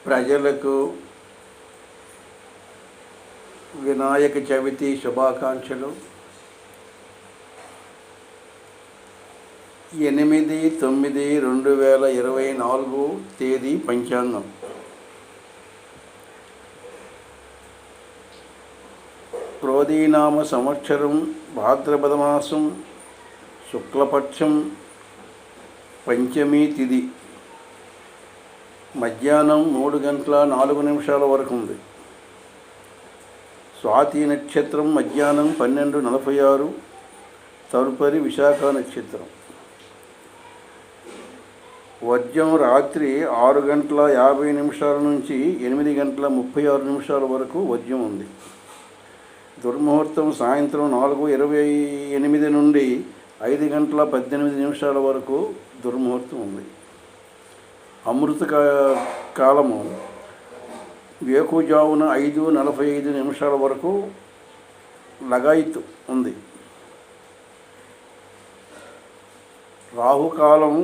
ప్రజలకు వినాయక చవితి శుభాకాంక్షలు. 8/9/2024 తేదీ పంచాంగం. క్రోధీనామ సంవత్సరం, భాద్రపద మాసం, శుక్లపక్షం, పంచమి తిథి మధ్యాహ్నం 3:04 వరకు ఉంది. స్వాతి నక్షత్రం మధ్యాహ్నం 12:46, తదుపరి విశాఖ నక్షత్రం. వర్జం రాత్రి 6:50 నుంచి 8:36 వరకు వర్జం ఉంది. దుర్ముహూర్తం సాయంత్రం 4:28 నుండి 5:18 వరకు దుర్ముహూర్తం ఉంది. అమృత కాలము వేకుజామున 5:45 వరకు లగాయిత్ ఉంది. రాహుకాలం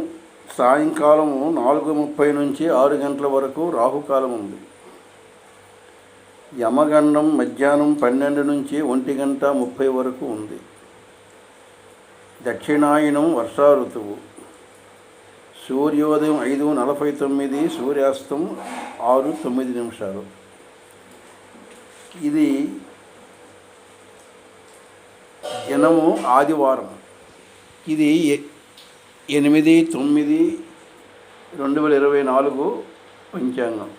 సాయంకాలము 4:30 నుంచి 6 గంటల వరకు రాహుకాలం ఉంది. యమగండం మధ్యాహ్నం 12 నుంచి 1:30 వరకు ఉంది. దక్షిణాయనం వర్షా ఋతువు. సూర్యోదయం 5:49, సూర్యాస్తం 6:09. ఇది దినము ఆదివారం. ఇది 8/9/2024 పంచాంగం.